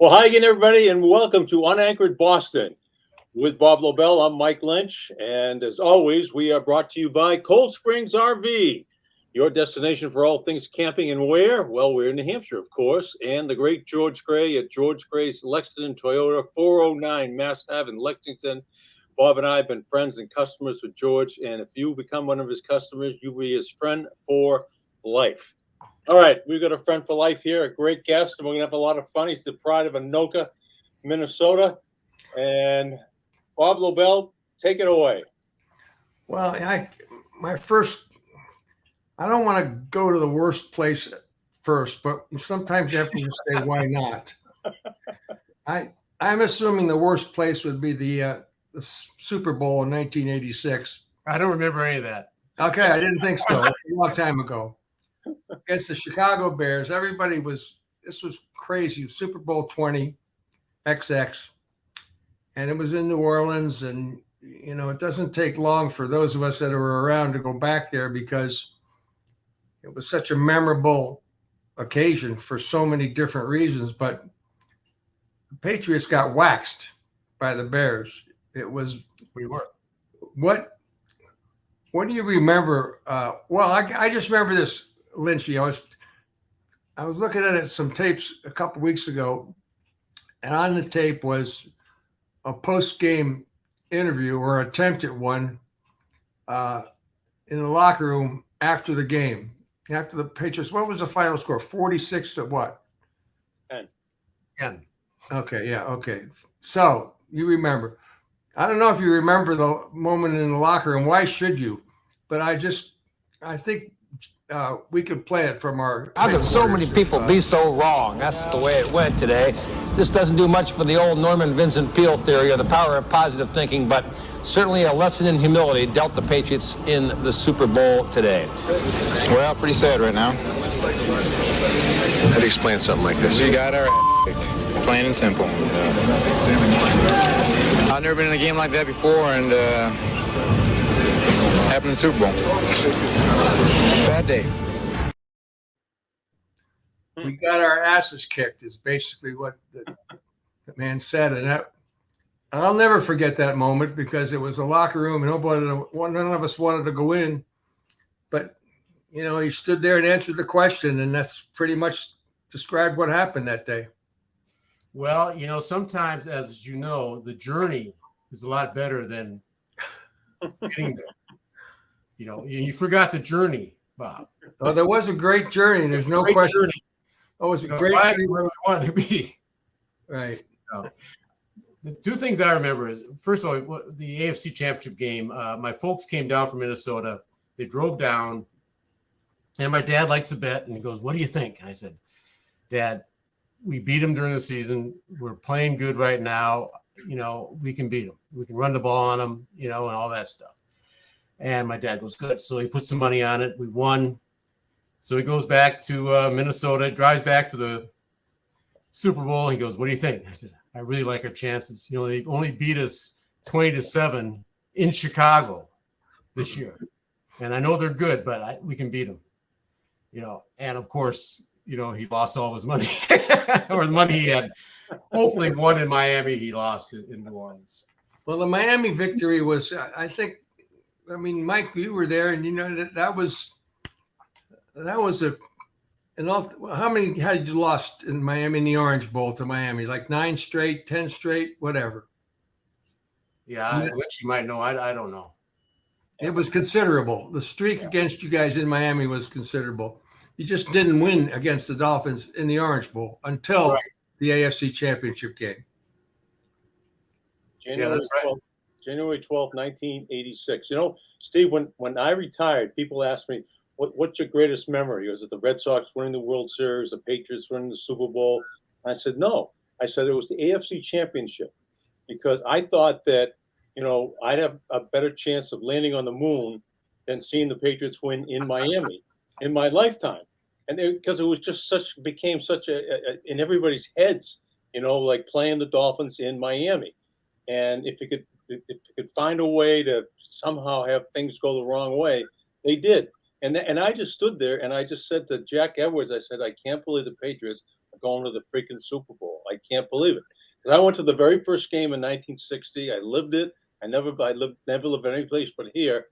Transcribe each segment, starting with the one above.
Well, hi again, everybody, and welcome to UnAnchored Boston. With Bob Lobel, I'm Mike Lynch, and as always, we are brought to you by Cold Springs RV, your destination for all things camping. And where? Well, we're in New Hampshire, of course, and the great George Gray at George Gray's Lexington Toyota, 409 Mass Ave in Lexington. Bob and I have been friends and customers with George, and if you become one of his customers, you'll be his friend for life. All right, we've got a friend for life here, a great guest, and we're going to have a lot of fun. He's the pride of Anoka, Minnesota. And Bob Lobel, take it away. Well, I don't want to go to the worst place first, but sometimes you have to just say, why not? I'm assuming the worst place would be the Super Bowl in 1986. I don't remember any of that. Okay, I didn't think so. A long time ago. Against the Chicago Bears, this was crazy. Super Bowl 20, XX. And it was in New Orleans. And, you know, it doesn't take long for those of us that were around to go back there because it was such a memorable occasion for so many different reasons. But the Patriots got waxed by the Bears. We were. What do you remember? I just remember this, Lynchy. I was looking at some tapes a couple weeks ago, and on the tape was a post-game interview or attempt at one in the locker room after the game, after the Patriots. What was the final score? 46 to what? 10. Okay, yeah, okay. So you remember. I don't know if you remember the moment in the locker room. Why should you? But I think we could play it from our. How could so many people be so wrong? That's the way it went today. This doesn't do much for the old Norman Vincent Peale theory or the power of positive thinking, but certainly a lesson in humility dealt the Patriots in the Super Bowl today. Well, pretty sad right now. How do you explain something like this? We got our kicked, plain and simple. I've never been in a game like that before, and happened in the Super Bowl. Bad day. We got our asses kicked is basically what the man said. And I'll never forget that moment because it was a locker room and none of us wanted to go in. But, you know, he stood there and answered the question, and that's pretty much described what happened that day. Well, you know, sometimes, as you know, the journey is a lot better than getting there. You know, you forgot the journey, Bob. Oh, there was a great journey. There's no question. Journey. Oh, it was a great journey where we wanted to be. Right. The two things I remember is, first of all, the AFC Championship game. My folks came down from Minnesota. They drove down, and my dad likes to bet, and he goes, "What do you think?" And I said, "Dad, we beat them during the season. We're playing good right now. You know, we can beat them. We can run the ball on them, you know, and all that stuff." And my dad goes, "Good." So he put some money on it. We won. So he goes back to Minnesota, drives back to the Super Bowl. He goes, "What do you think?" I said, "I really like our chances. You know, they only beat us 20-7 in Chicago this year. And I know they're good, but we can beat them." You know, and of course, you know, he lost all his money or the money he had hopefully won in Miami. He lost it in New Orleans. Well, the Miami victory was, I mean, Mike, you were there, and you know that was how many had you lost in Miami in the Orange Bowl to Miami? Like 9 straight, 10 straight, whatever. Yeah, which you might know. I don't know. It was considerable. The streak against you guys in Miami was considerable. You just didn't win against the Dolphins in the Orange Bowl until the AFC Championship game. January 12th, 1986. You know, Steve, when I retired, people asked me, what's your greatest memory? Was it the Red Sox winning the World Series, the Patriots winning the Super Bowl? And I said, no. I said it was the AFC Championship because I thought that, you know, I'd have a better chance of landing on the moon than seeing the Patriots win in Miami in my lifetime. And because it was just became such a in everybody's heads, you know, like playing the Dolphins in Miami. And if you could find a way to somehow have things go the wrong way, they did. And I just stood there and I just said to Jack Edwards, I said, I can't believe the Patriots are going to the freaking Super Bowl. I can't believe it. 'Cause I went to the very first game in 1960. I lived it. I never lived any place but here.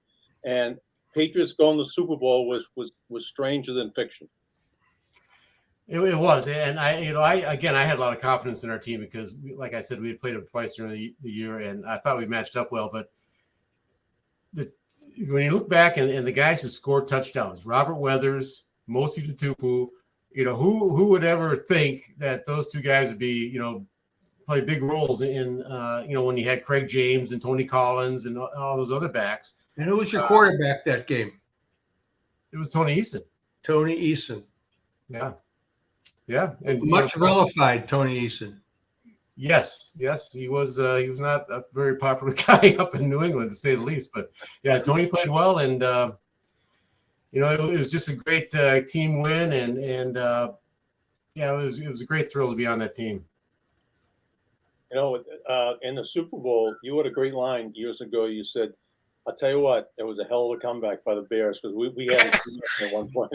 And Patriots going to the Super Bowl was stranger than fiction. It was, and I had a lot of confidence in our team because, like I said, we had played them twice during the year, and I thought we matched up well. But when you look back and the guys who scored touchdowns, Robert Weathers, Mosi Tutupu, who would ever think that those two guys would be, play big roles in, when you had Craig James and Tony Collins and all those other backs. And who was your quarterback that game? It was Tony Eason. Tony Eason. Yeah. Yeah. And much vilified Tony Eason. Yes, he was not a very popular guy up in New England, to say the least. But yeah, Tony played well, and it was just a great team win, and it was a great thrill to be on that team. In the Super Bowl, you had a great line years ago. You said, "I'll tell you what, it was a hell of a comeback by the Bears because we had at one point."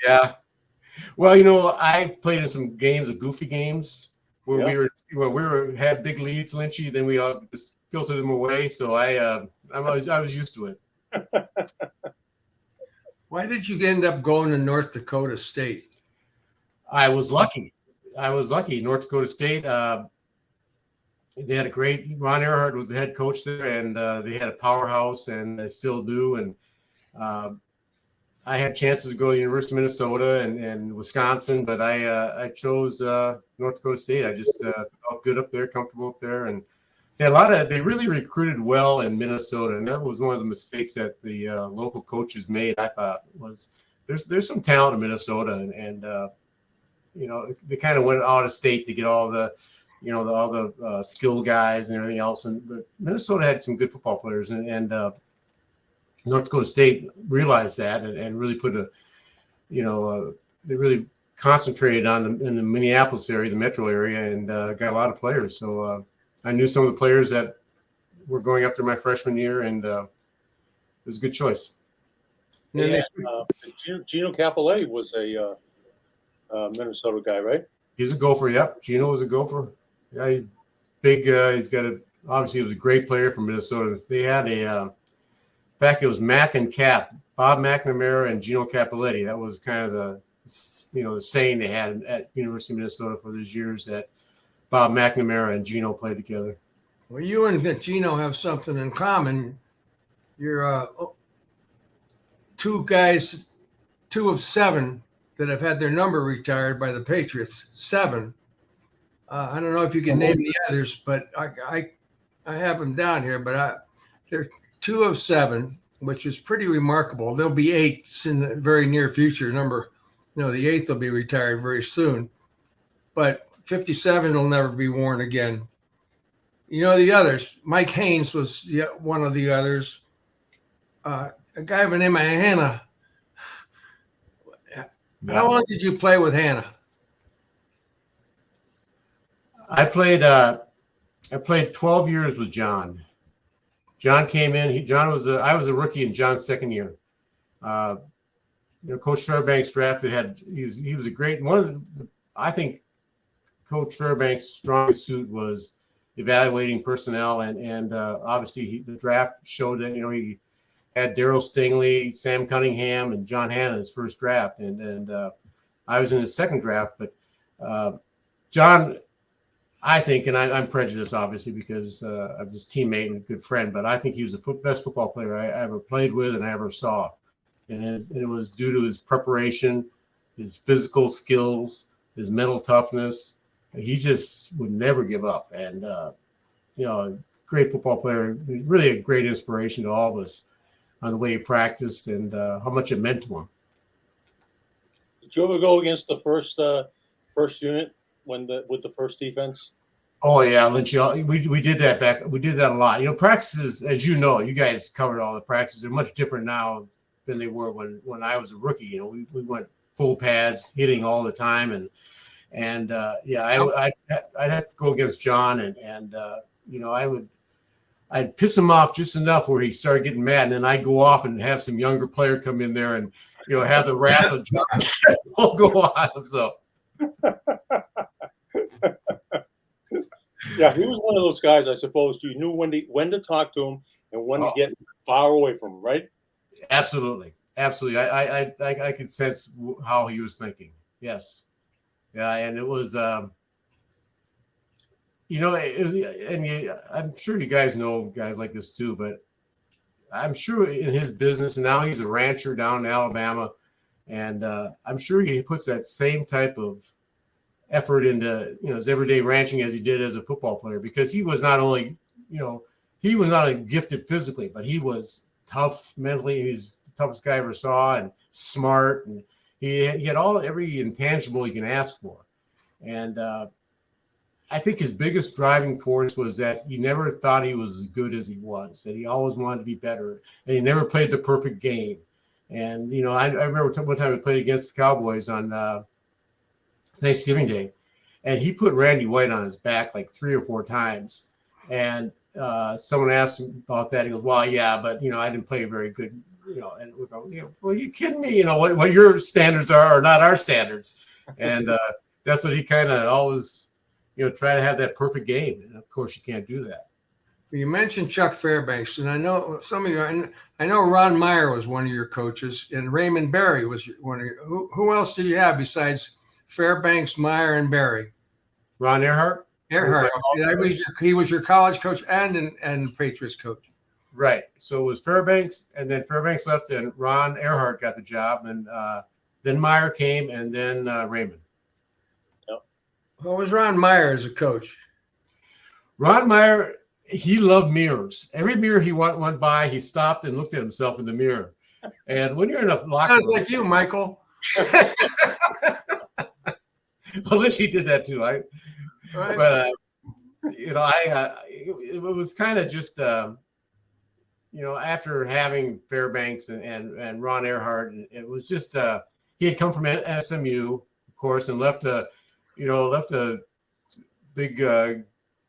Yeah. Well, I played in some games, goofy games, where we had big leads, Lynchy. Then we all just filtered them away. So I was used to it. Why did you end up going to North Dakota State? I was lucky. North Dakota State. They had a great Ron Earhart was the head coach there, and they had a powerhouse, and they still do. And I had chances to go to the University of Minnesota and Wisconsin, but I chose North Dakota State. I just felt good up there, comfortable up there, and they really recruited well in Minnesota, and that was one of the mistakes that the local coaches made. I thought was there's some talent in Minnesota, and they kind of went out of state to get all the skill guys and everything else, but Minnesota had some good football players, and North Dakota State realized that and really put they really concentrated in the Minneapolis area, the metro area, and got a lot of players. So I knew some of the players that were going up there my freshman year, and it was a good choice. Yeah, Gino Capelletti was a Minnesota guy, right? He's a Gopher. Yep, Gino was a Gopher. Yeah, he's big. Obviously, he was a great player from Minnesota. They had in fact, it was Mac and Cap, Bob McNamara and Gino Capelletti. That was kind of the saying they had at University of Minnesota for those years, that Bob McNamara and Gino played together. Well, you and Gino have something in common. You're two of seven that have had their number retired by the Patriots. 7. I don't know if you can name the others, but I have them down here. But they're 2 of 7, which is pretty remarkable. There'll be 8 in the very near future. The 8th will be retired very soon. But 57 will never be worn again. The others. Mike Haynes was one of the others. A guy by the name of Hannah. How long did you play with Hannah? I played 12 years with John. John came in. I was a rookie in John's second year. Coach Fairbanks drafted. He was a great one. I think Coach Fairbanks' strongest suit was evaluating personnel, and obviously the draft showed that he had Darryl Stingley, Sam Cunningham, and John Hanna in his first draft, and I was in his second draft. But John, I think, and I'm prejudiced obviously because I'm his teammate and a good friend, but I think he was the best football player I ever played with and I ever saw, and it was due to his preparation, his physical skills, his mental toughness. He just would never give up, and great football player, really a great inspiration to all of us on the way he practiced and how much it meant to him. Did you ever go against the first unit with the first defense? Oh yeah, Lynch. We did that back. We did that a lot. Practices, as you guys covered all the practices. They're much different now than they were when I was a rookie. We went full pads, hitting all the time, and I'd have to go against John, and I'd piss him off just enough where he started getting mad, and then I'd go off and have some younger player come in there and have the wrath of John will go on. So Yeah, he was one of those guys, I suppose, you knew when to talk to him and when to get far away from him, right? Absolutely. Absolutely. I could sense how he was thinking. Yes. Yeah. And it was, I'm sure you guys know guys like this too, but I'm sure in his business, and now he's a rancher down in Alabama, and I'm sure he puts that same type of effort into his everyday ranching as he did as a football player, because he was not only gifted physically, but he was tough mentally. He's the toughest guy I ever saw, and smart, and he had every intangible you can ask for. And I think his biggest driving force was that he never thought he was as good as he was, that he always wanted to be better, and he never played the perfect game. And, I remember one time we played against the Cowboys on Thanksgiving Day, and he put Randy White on his back like 3 or 4 times. And someone asked him about that. He goes, well, yeah, but, I didn't play very good, and we go, well, you kidding me? What your standards are not our standards. And that's what he kind of always try to have that perfect game. And of course you can't do that. You mentioned Chuck Fairbanks, and I know some of you, I know Ron Meyer was one of your coaches, and Raymond Berry was one of your, who else did you have besides Fairbanks, Meyer, and Berry? Ron Earhart? Earhart. He was your college coach and Patriots coach. Right. So it was Fairbanks, and then Fairbanks left, and Ron Earhart got the job, and then Meyer came, and then Raymond. What was Ron Meyer as a coach? Ron Meyer, he loved mirrors. Every mirror he went by, he stopped and looked at himself in the mirror. And when you're in a locker room, sounds like you, Michael. Well, Lynch, he did that too. Right. But it was kind of just after having Fairbanks and Ron Earhart, it was just he had come from SMU, of course, and left a big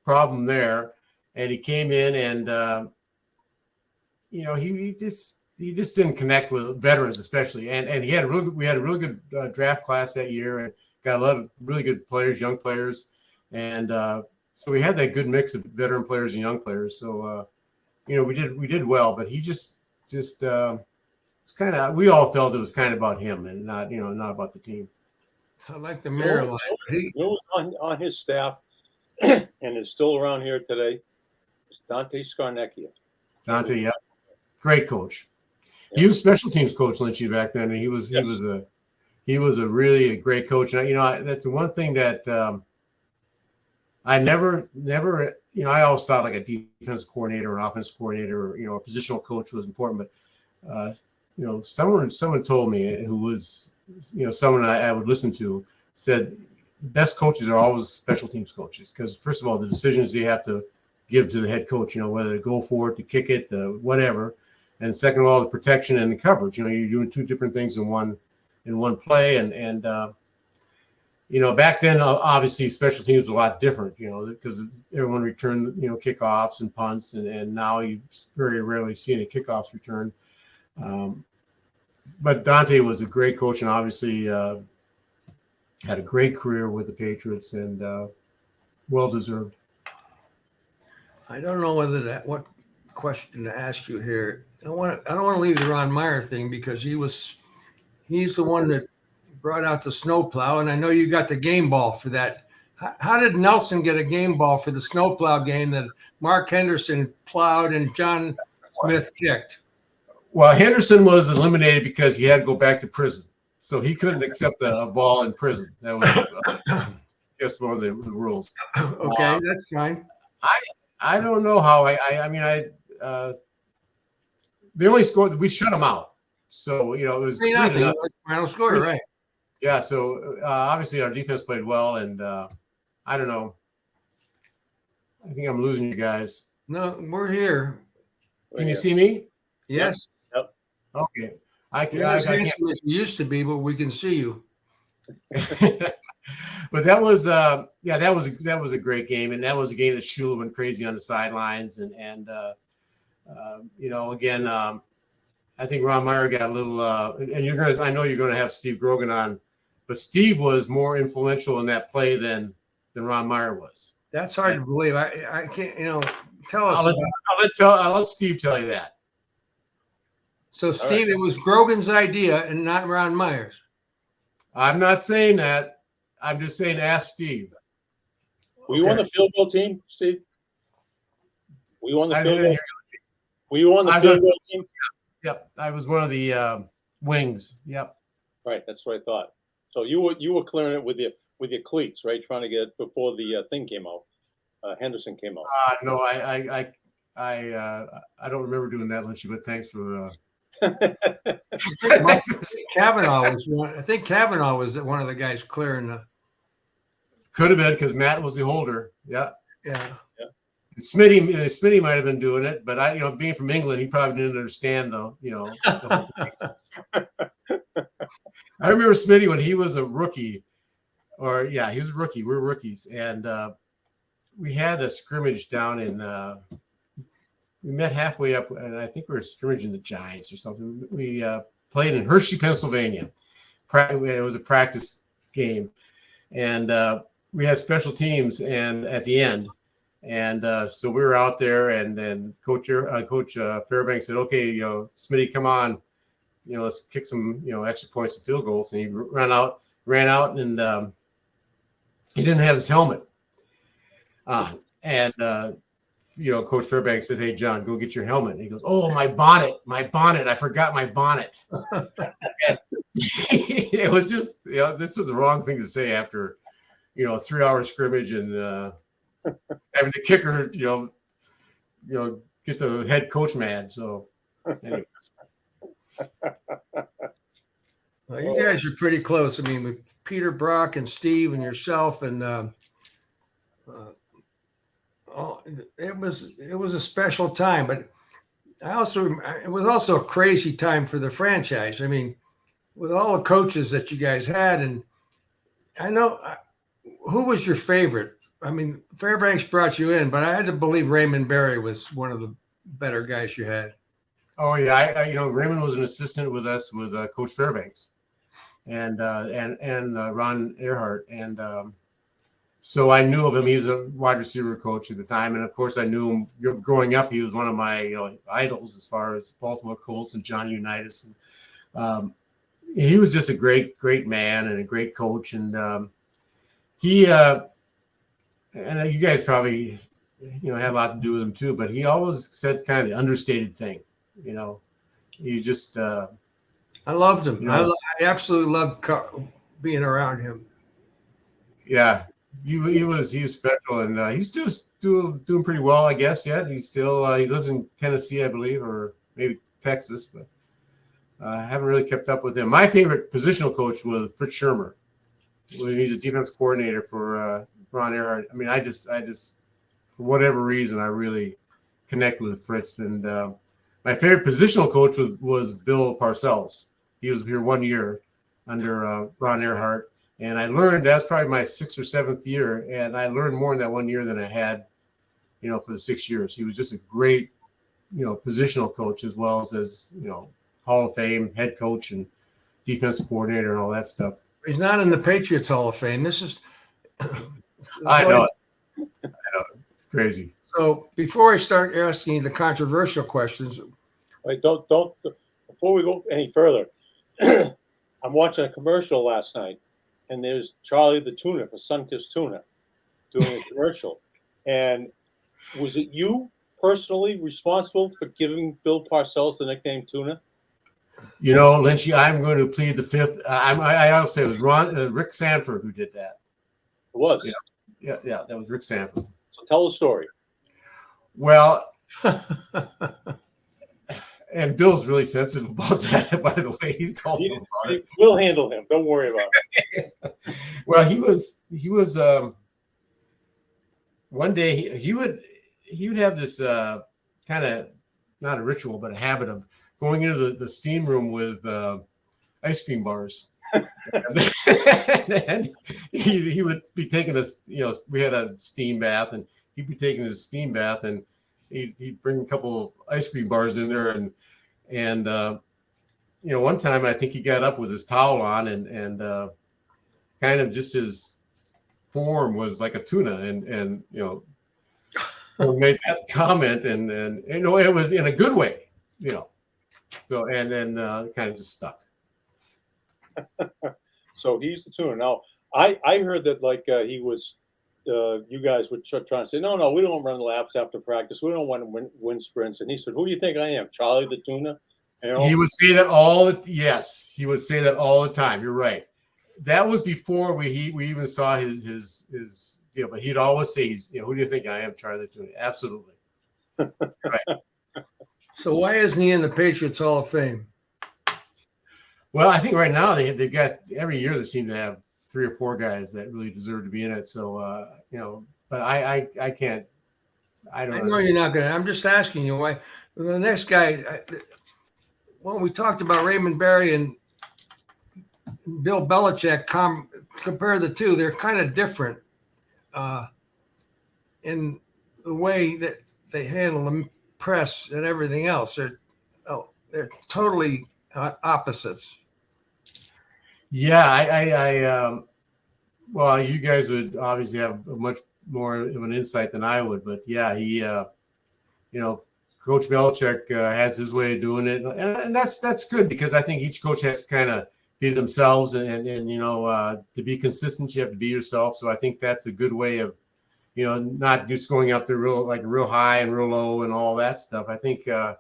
problem there, and he came in and he just didn't connect with veterans, especially, and we had a really good draft class that year, and got a lot of really good players, young players, and so we had that good mix of veteran players and young players. So we did well, but he just it's kind of, we all felt it was kind of about him and not about the team. I like the mirror line. He was on his staff and is still around here today. It's Dante Scarnecchia. Dante, yeah, great coach. Yeah. He was special teams coach, Lynchy, back then, and he was a really great coach. And that's the one thing that I never I always thought like a defensive coordinator or an offensive coordinator, or a positional coach was important, but someone told me, who was someone I would listen to, said best coaches are always special teams coaches, because first of all, the decisions you have to give to the head coach, whether to go for it, to kick it, whatever, and second of all, the protection and the coverage. You're doing 2 different things in one play, and back then obviously special teams was a lot different, because everyone returned kickoffs and punts, and now you very rarely see any kickoffs returned. But Dante was a great coach, and obviously had a great career with the Patriots, and well-deserved. I don't know what question to ask you here. I don't want to leave the Ron Meyer thing, because he's the one that brought out the snowplow, and I know you got the game ball for that. How did Nelson get a game ball for the snowplow game that Mark Henderson plowed and John Smith kicked? Well, Henderson was eliminated because he had to go back to prison, so he couldn't accept a ball in prison. That was, guess, one of the rules. Okay, that's fine. I don't know how. They only scored. We shut them out, so it was 3-0. Final score, right? Yeah. So obviously our defense played well, and I don't know. I think I'm losing you guys. No, we're here. Can you see me? Yes. Yep. Okay. I can't as you used to be, but we can see you. But that was that was a great game, and that was a game that Shula went crazy on the sidelines, and again, I think Ron Meyer got a little, and I know you're going to have Steve Grogan on, but Steve was more influential in that play than Ron Meyer was. That's hard to believe. I can't, tell us. I'll let Steve tell you that. So, Steve, it was Grogan's idea and not Ron Meyer's. I'm not saying that. I'm just saying ask Steve. Were you on the field goal team, Steve? Were you on the field goal? Were you on the field goal team? Yep, I was one of the wings. Yep. Right, that's what I thought. So you were clearing it with your cleats, right? Trying to get before the thing came out. Henderson came out. No, I don't remember doing that, Lynchy, but thanks for. Kavanaugh was one. I think Kavanaugh was one of the guys clearing the. Could have been because Matt was the holder. Yeah. Yeah. Smitty might have been doing it, but being from England, he probably didn't understand the whole thing. I remember Smitty when he was a rookie, he was a rookie. We were rookies, and we had a scrimmage down in. We met halfway up, and I think we were scrimmaging the Giants or something. We played in Hershey, Pennsylvania. It was a practice game, and we had special teams, and at the end. And so we were out there, and then Coach Fairbanks said, "Okay, Smitty, come on, let's kick some, extra points and field goals." And he ran out, and he didn't have his helmet on. And Coach Fairbanks said, "Hey, John, go get your helmet." And he goes, "Oh, my bonnet! I forgot my bonnet." It was just, this is the wrong thing to say after, 3-hour scrimmage and. Having the kicker, get the head coach mad. So, anyways. Well, you guys are pretty close. I mean, with Peter Brock and Steve and yourself, and it was a special time. But it was also a crazy time for the franchise. I mean, with all the coaches that you guys had, and I know who was your favorite. I mean, Fairbanks brought you in, but I had to believe Raymond Berry was one of the better guys you had. Oh yeah, Raymond was an assistant with us with Coach Fairbanks, and Ron Earhart, and so I knew of him. He was a wide receiver coach at the time, and of course I knew him growing up. He was one of my idols as far as Baltimore Colts and Johnny Unitas. And, he was just a great man and a great coach, and he. And you guys probably, had a lot to do with him too, but he always said kind of the understated thing, He just. I loved him. I absolutely loved being around him. Yeah, he was special, and he's just doing pretty well, I guess. Yet he's still he lives in Tennessee, I believe, or maybe Texas, but I haven't really kept up with him. My favorite positional coach was Fritz Shermer. He's a defense coordinator for. Ron Earhart. I mean, I just for whatever reason, I really connect with Fritz. And my favorite positional coach was Bill Parcells. He was here 1 year under Ron Earhart, and I learned that's probably my 6th or 7th year, and I learned more in that 1 year than I had, for the 6 years. He was just a great, positional coach as well as Hall of Fame head coach and defensive coordinator and all that stuff. He's not in the Patriots Hall of Fame. This is. I know it. It's crazy. So before I start asking you the controversial questions, Wait, don't. Before we go any further, I'm watching a commercial last night, and there's Charlie the Tuna for Sunkist Tuna doing a commercial. And was it you personally responsible for giving Bill Parcells the nickname Tuna? Lynchy, I'm going to plead the fifth. I always say it was Rick Sanford who did that. It was. Yeah, that was Rick Sanford. So tell the story. Well, and Bill's really sensitive about that, by the way. He's called him about it. We'll handle him. Don't worry about it. Well, he was one day he would have this kind of not a ritual, but a habit of going into the steam room with ice cream bars. And he would be taking us, we had a steam bath, and he'd be taking his steam bath, and he'd bring a couple of ice cream bars in there, and one time I think he got up with his towel on, and kind of just his form was like a tuna, and so made that comment, and it was in a good way, So and then kind of just stuck. So he's the tuner. Now, I heard that he was, you guys would try and say, no, we don't run laps after practice. We don't want to win sprints. And he said, who do you think I am, Charlie the tuner? He would say that yes, he would say that all the time. You're right. That was before we even saw his but he'd always say, who do you think I am, Charlie the tuner? Absolutely. Right. So why isn't he in the Patriots Hall of Fame? Well, I think right now they've got every year they seem to have 3 or 4 guys that really deserve to be in it. So but I can't. I don't. I know you're not gonna. I'm just asking you why. The next guy. Well, we talked about Raymond Berry and Bill Belichick. Compare the two; they're kind of different in the way that they handle the press and everything else. They're totally opposites. Yeah, well, you guys would obviously have much more of an insight than I would, but yeah, he, Coach Belichick has his way of doing it, and that's good because I think each coach has to kind of be themselves, and to be consistent, you have to be yourself. So I think that's a good way of, not just going up there real high and real low and all that stuff. I think the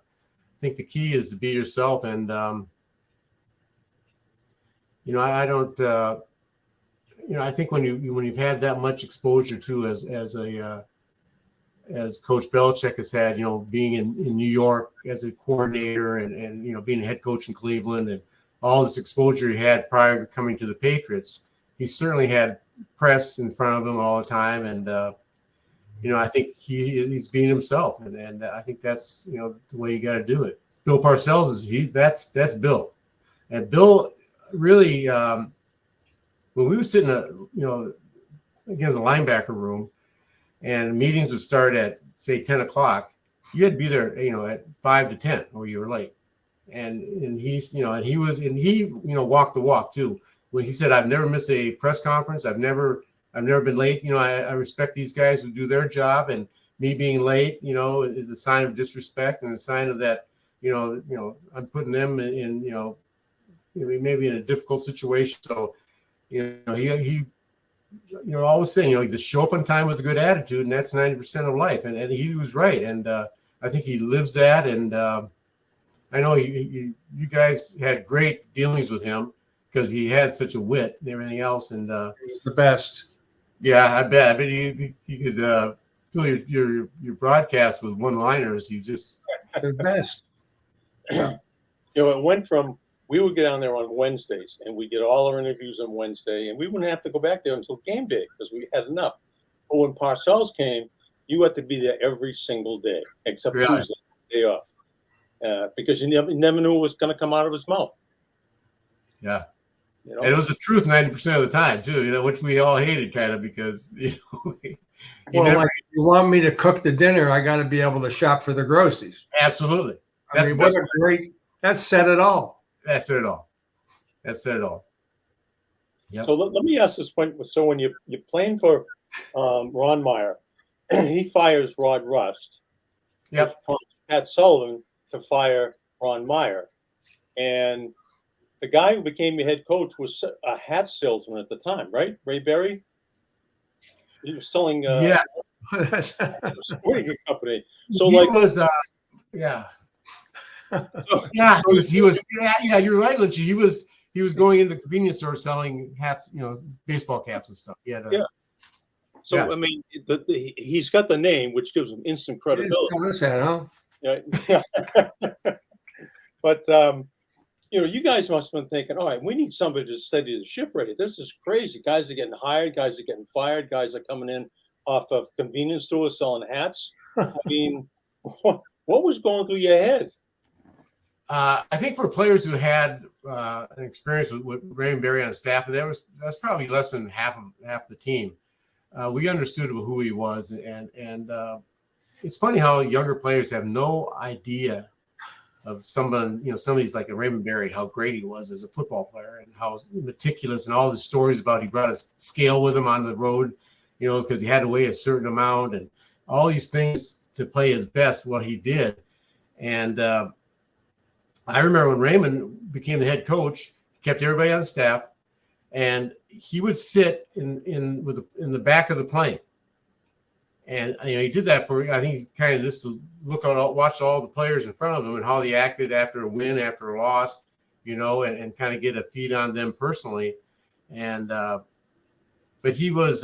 key is to be yourself, and I don't. I think when you've had that much exposure to as Coach Belichick has had, being in New York as a coordinator and being a head coach in Cleveland and all this exposure he had prior to coming to the Patriots, he certainly had press in front of him all the time, and I think he's being himself, and I think that's the way you got to do it. Bill Parcells that's Bill, and Bill really. When we were sitting, against the linebacker room, and meetings would start at say 10 o'clock, you had to be there, at 5 to 10, or you were late. And he's, and he walked the walk too. When he said, "I've never missed a press conference. I've never been late. I respect these guys who do their job, and me being late, is a sign of disrespect and a sign of that, I'm putting them in maybe in a difficult situation." So. He always saying, just show up on time with a good attitude, and that's 90% of life. And he was right. And I think he lives that. And I know you guys had great dealings with him because he had such a wit and everything else. And he's the best. Yeah, I bet. I bet you could fill your broadcast with one-liners. You just the best. It went from. We would get down there on Wednesdays, and we get all our interviews on Wednesday, and we wouldn't have to go back there until game day because we had enough. But when Parcells came, you had to be there every single day, except Tuesday, day off, because you never knew what was going to come out of his mouth. Yeah, and it was the truth 90% of the time too. Which we all hated kind of because like you want me to cook the dinner, I got to be able to shop for the groceries. Absolutely, That's said it all. That said it all. Yep. So let me ask this point. So when you're playing for Ron Meyer, he fires Rod Rust. Yep. Pat Sullivan to fire Ron Meyer. And the guy who became your head coach was a hat salesman at the time, right? Ray Berry? He was selling a sporting company. So he was he was you're right, Lynch. He was going into the convenience store selling hats, baseball caps and stuff. Yeah. I mean, he's got the name, which gives him instant credibility. But you guys must have been thinking, all right, we need somebody to steady the ship ready. This is crazy. Guys are getting hired, guys are getting fired, guys are coming in off of convenience stores selling hats. I mean, what was going through your head? I think for players who had an experience with Raymond Berry on staff, and that's probably less than half the team. We understood who he was, and it's funny how younger players have no idea someone, somebody's like a Raymond Berry, how great he was as a football player and how meticulous, and all the stories about he brought a scale with him on the road, because he had to weigh a certain amount and all these things to play his best, what he did. And I remember when Raymond became the head coach, he kept everybody on staff, and he would sit in the back of the plane. And he did that for, I think, kind of just to watch all the players in front of him and how they acted after a win, after a loss, and kind of get a feed on them personally. And but he was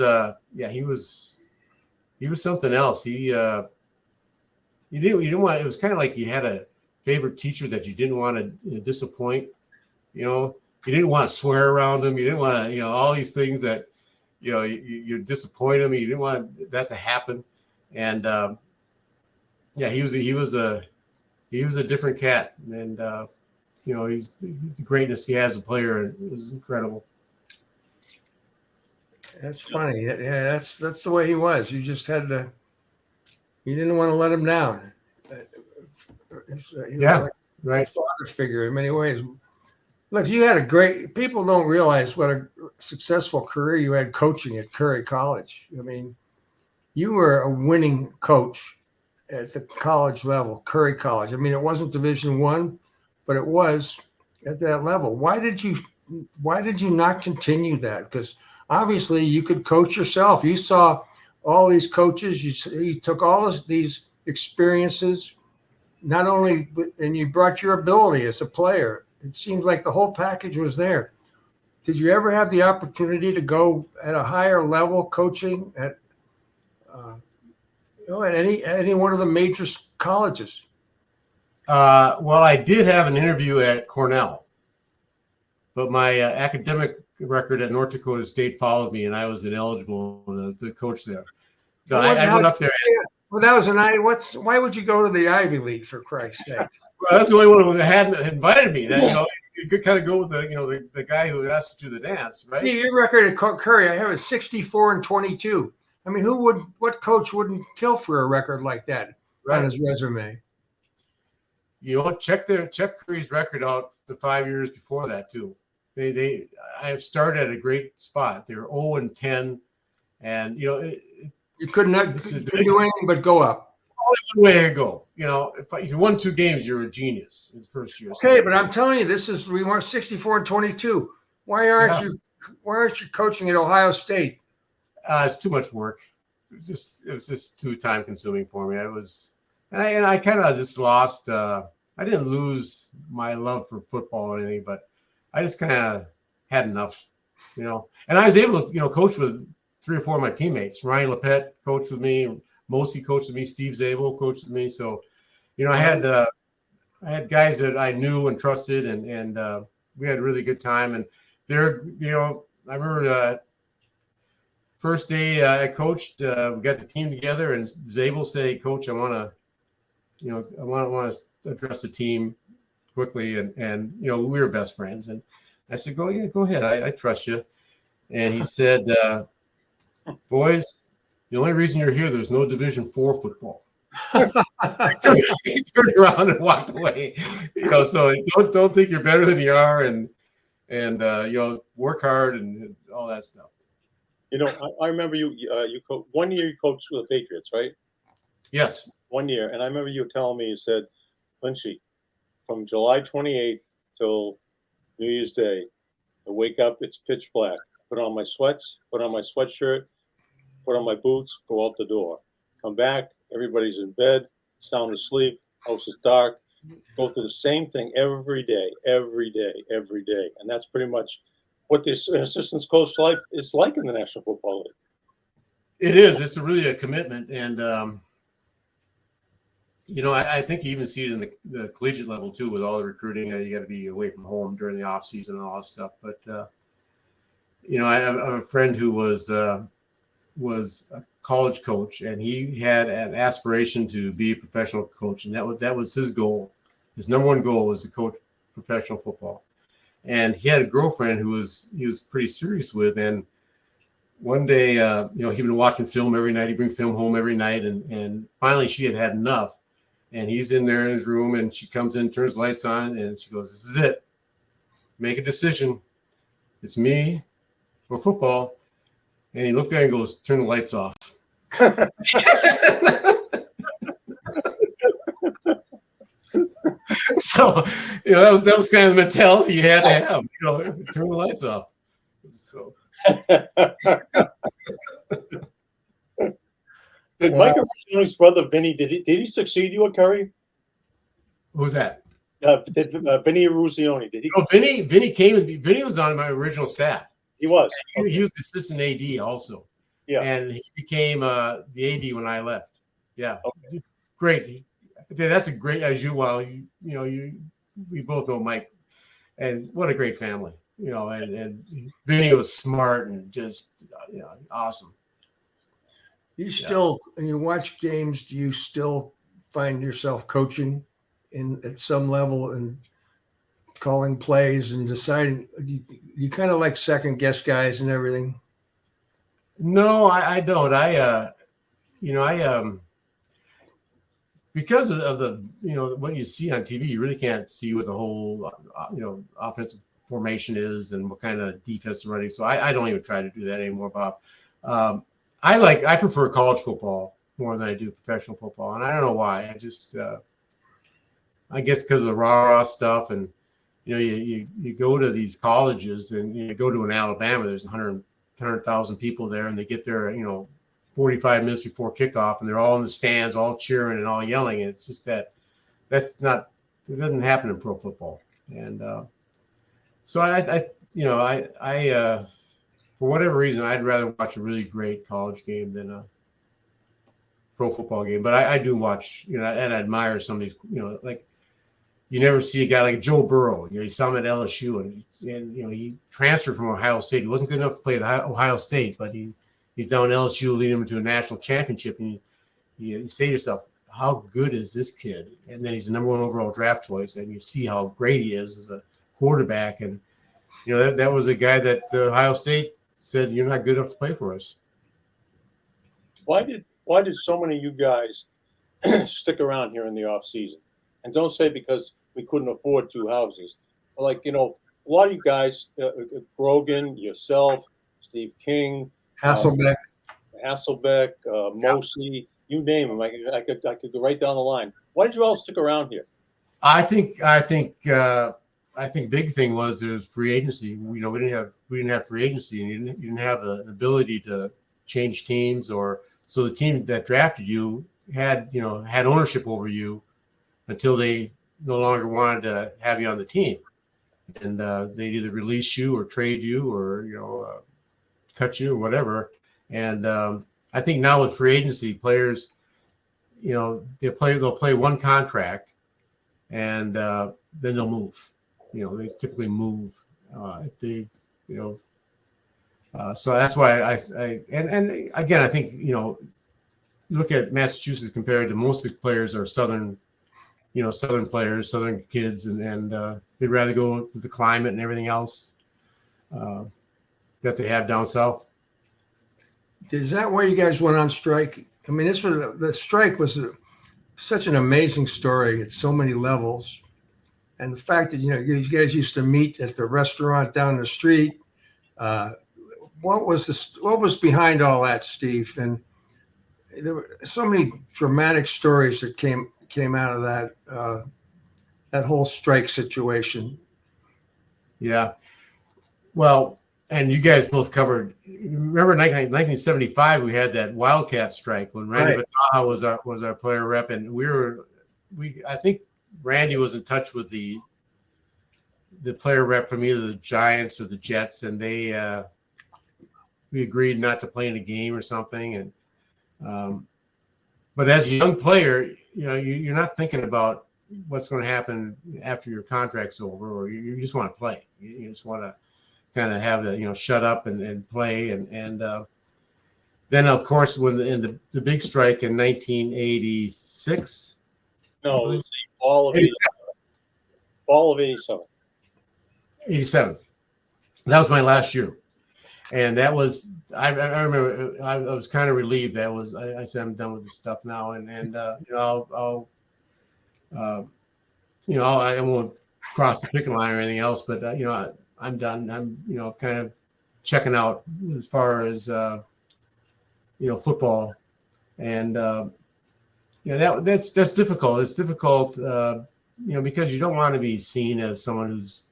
something else. You didn't want. It was kind of like you had a favorite teacher that you didn't want to disappoint. You didn't want to swear around him. You didn't want to, all these things that. You disappoint him. You didn't want that to happen, and he was a different cat, and he's the greatness he has as a player is incredible. That's funny. Yeah, that's the way he was. You just had to. You didn't want to let him down. He was like right. a father figure in many ways. Look, you had people don't realize what a successful career you had coaching at Curry College. I mean, you were a winning coach at the college level, Curry College. I mean, it wasn't Division I, but it was at that level. Why did you not continue that? Because obviously you could coach yourself. You saw all these coaches. You took all these experiences, not only, and you brought your ability as a player. It seems like the whole package was there. Did you ever have the opportunity to go at a higher level coaching at any one of the major colleges? Well, I did have an interview at Cornell, but my academic record at North Dakota State followed me, and I was ineligible to coach there. So I went up there. Well, that was why would you go to the Ivy League, for Christ's sake? Well, that's the only one that hadn't invited me. That you could kind of go with the guy who asked you to the dance, right? Your record at Curry, I have a 64-22. I mean, what coach wouldn't kill for a record like that on his resume? Check Curry's record out the 5 years before that too. I had started at a great spot. They were 0-10, and you couldn't do anything but go up. Only way to go. If you won 2 games, you're a genius in the first year. Okay, but I'm telling you, we were 64-22. Why aren't you coaching at Ohio State? It's too much work. It was just too time consuming for me. I kind of just lost. I didn't lose my love for football or anything, but I just kind of had enough, And I was able to, coach with 3 or 4 of my teammates. Ryan Lepet coached with me. Mostly coached with me. Steve Zabel coached with me. So, I had guys that I knew and trusted, and we had a really good time. And I remember first day I coached, we got the team together, and Zabel said, "Coach, I want to address the team quickly." And we were best friends. And I said, "Go ahead. I trust you." And he said, "Boys, the only reason you're here, there's no Division IV football." He turned around and walked away. So don't think you're better than you are, and work hard and all that stuff. I remember you 1 year you coached with the Patriots, right? Yes. 1 year, and I remember you telling me, you said, "Lynchy, from July 28th till New Year's Day, I wake up, it's pitch black. Put on my sweats, put on my sweatshirt, put on my boots, go out the door. Come back, everybody's in bed, sound asleep, house is dark. Go through the same thing every day. And that's pretty much what this assistant coach life is like in the National Football League. It is. It's really a commitment. And, I think you even see it in the collegiate level, too, with all the recruiting. You got to be away from home during the off season and all that stuff. But, I have a friend who was a college coach, and he had an aspiration to be a professional coach, and that was his goal. His number one goal was to coach professional football. And he had a girlfriend he was pretty serious with, and one day, he'd been watching film every night. He'd bring film home every night, and finally she had enough, And he's in there in his room, and she comes in, turns the lights on, and she goes, "This is it. Make a decision. It's me or football." And he looked at her and goes, "Turn the lights off." So, that was kind of the mentality you had to have, turn the lights off. So, did Mike Ruzioni's brother Vinny, did he succeed you at Curry? who's that? Did Vinny Ruzioni, did he? Oh, Vinny came. Vinny was on my original staff. He was. He was the assistant AD also. Yeah. And he became the AD when I left. Yeah. Okay. Great. That's a great, as you we both know Mike, and what a great family, and Vinny was smart and just, awesome. You still, when you watch games, do you still find yourself coaching at some level and calling plays and deciding? You kind of like second guess guys and everything. No, I don't. Because of the, what you see on TV, you really can't see what the whole, offensive formation is and what kind of defense they're running. So I don't even try to do that anymore, Bob. I prefer college football more than I do professional football. And I don't know why. I just, I guess because of the rah-rah stuff. And, you go to these colleges and you go to an Alabama, there's 100,000 people there, and they get there, 45 minutes before kickoff, and they're all in the stands, all cheering and all yelling. And it's just it doesn't happen in pro football. And so I for whatever reason, I'd rather watch a really great college game than a pro football game. But I do watch, and I admire some of these, like you never see a guy like Joe Burrow. You saw him at LSU, and he transferred from Ohio State. He wasn't good enough to play at Ohio State, but he's down LSU, leading him to a national championship. And you say to yourself, how good is this kid? And then he's the number 1 overall draft choice, and you see how great he is as a quarterback. And that was a guy that Ohio State said, "You're not good enough to play for us." Why did so many of you guys stick around here in the off season? And don't say because we couldn't afford 2 houses. Like, a lot of you guys, Grogan, yourself, Steve King, Hasselbeck, Mosley, you name them. I could go right down the line. Why did you all stick around here? I think big thing was there's free agency. We didn't have free agency, and you didn't have an ability to change teams, so the team that drafted you had ownership over you until they no longer wanted to have you on the team, and they'd either release you or trade you or cut you or whatever. And I think now with free agency, players, they'll play 1 contract, and then they'll move. They typically move if they, so that's why and again, I think, look at Massachusetts compared to most of the players are Southern players, Southern kids, and they'd rather go to the climate and everything else that they have down south. Is that why you guys went on strike? I mean, the strike was such an amazing story at so many levels. And the fact that, you guys used to meet at the restaurant down the street, what was behind all that, Steve? And there were so many dramatic stories that came out of that whole strike situation. Yeah. Well, and you guys both covered. Remember, 1975, we had that Wildcat strike when Randy Vataha was our player rep, and I think Randy was in touch with the player rep from either the Giants or the Jets, and we agreed not to play in a game or something. And but as a young player, you're not thinking about what's going to happen after your contract's over, or you just want to play. You just want to kind of have shut up and play. And then, of course, when in the big strike in 1986. No, it was the fall of 87. Fall of 87. 87. That was my last year. And that was, I remember, I was kind of relieved. I said, I'm done with this stuff now. And I won't cross the picket line or anything else, but I'm done. I'm kind of checking out as far as football, and that's difficult. It's difficult, because you don't want to be seen as someone who's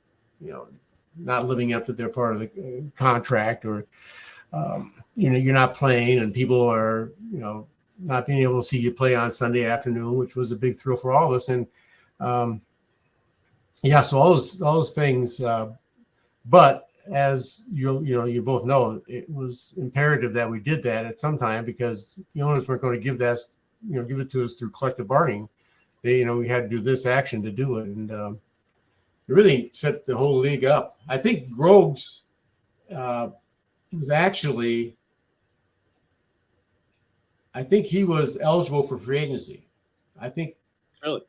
not living up to their part of the contract, or you're not playing, and people are not being able to see you play on Sunday afternoon, which was a big thrill for all of us, and so all those things. But as you both know, it was imperative that we did that at some time, because the owners weren't going to give it to us through collective bargaining. We had to do this action to do it, and it really set the whole league up. I think Groves was actually, I think he was eligible for free agency. Really?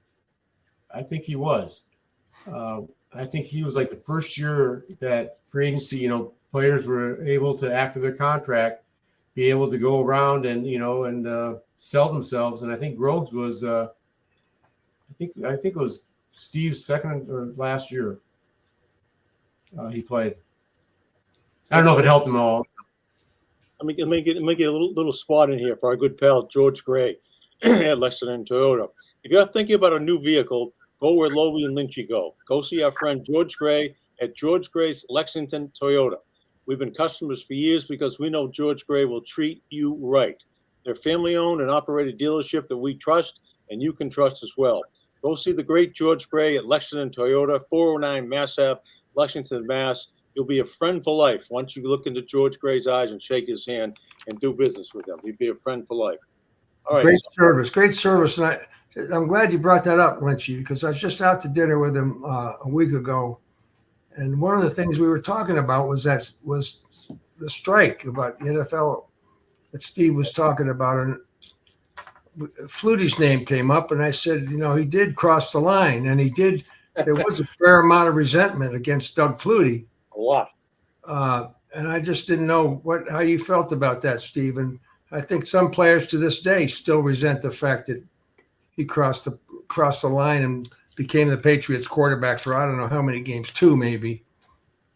I think he was. I think he was like the first year that free agency, players were able to, after their contract, be able to go around and sell themselves. And I think Groves was, I think it was Steve's second or last year he played. I don't know if it helped them all. Let me get a little spot in here for our good pal George Gray at Lexington Toyota. If you're thinking about a new vehicle, go where Lobel and Lynch go. Go see our friend George Gray at George Gray's Lexington Toyota. We've been customers for years because we know George Gray will treat you right. They're family-owned and operated dealership that we trust, and you can trust as well. Go see the great George Gray at Lexington Toyota, 409 Mass Ave, Lexington, Mass. You'll be a friend for life once you look into George Gray's eyes and shake his hand and do business with him. You'll be a friend for life. All right. Great service. And I'm glad you brought that up, Lynchy, because I was just out to dinner with him a week ago, and one of the things we were talking about was the strike about the NFL that Steve was talking about, and Flutie's name came up, and I said, he did cross the line, and he did. There was a fair amount of resentment against Doug Flutie. A lot. And I just didn't know how you felt about that, Steve. And I think some players to this day still resent the fact that he crossed the line and became the Patriots quarterback for I don't know how many games, 2 maybe,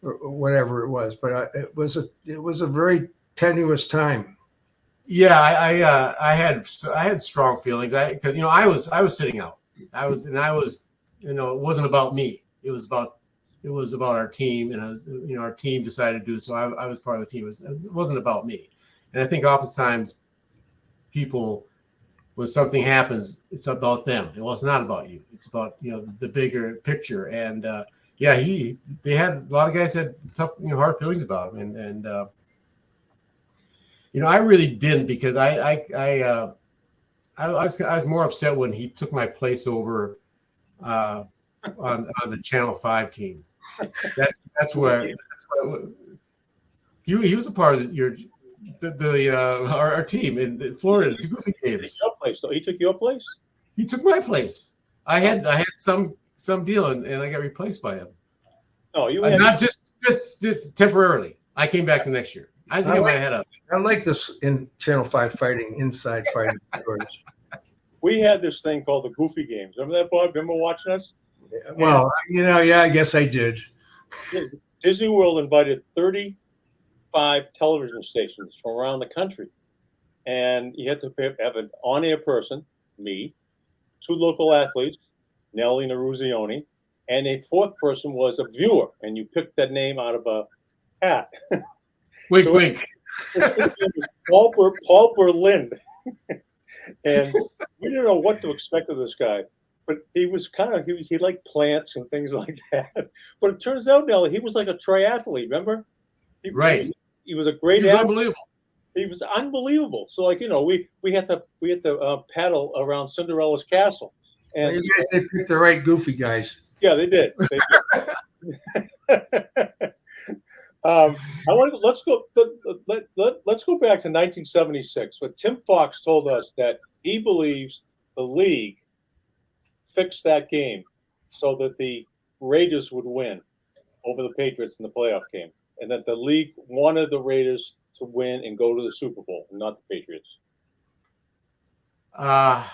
or whatever it was. But it was a very tenuous time. Yeah, I had strong feelings. Because I was sitting out. I was it wasn't about me. It was about our team, and our team decided to do so. I was part of the team. It wasn't about me. And I think oftentimes people, when something happens, it's about them. Well, it's not about you. It's about the bigger picture. And they had a lot of guys had tough, hard feelings about him. And I really didn't, because I was more upset when he took my place over on the Channel 5 team. That's where he was a part of our team in Florida, the Goofy Games. Your place, so he took your place? He took my place. I had some deal, and I got replaced by him. No, you not just temporarily. I came back the next year. I think I might have had I like this in Channel 5 fighting, inside fighting. We had this thing called the Goofy Games. Remember that, Bob? Remember watching us? Well, I guess I did. Disney World invited 35 television stations from around the country. And you had to have an on-air person, me, 2 local athletes, Nellie Naruzioni, and a 4th person was a viewer. And you picked that name out of a hat. Wink, wink. Paul Berlin. And we didn't know what to expect of this guy. But he was he liked plants and things like that. But it turns out, Nelly, he was like a triathlete, remember? Right. He was a great athlete. Unbelievable. He was unbelievable. So, we had to paddle around Cinderella's castle. And you guys, they picked the right goofy guys. Yeah, they did. Let's go back to 1976. When Tim Fox told us that he believes the league fixed that game so that the Raiders would win over the Patriots in the playoff game, and that the league wanted the Raiders to win and go to the Super Bowl, and not the Patriots. I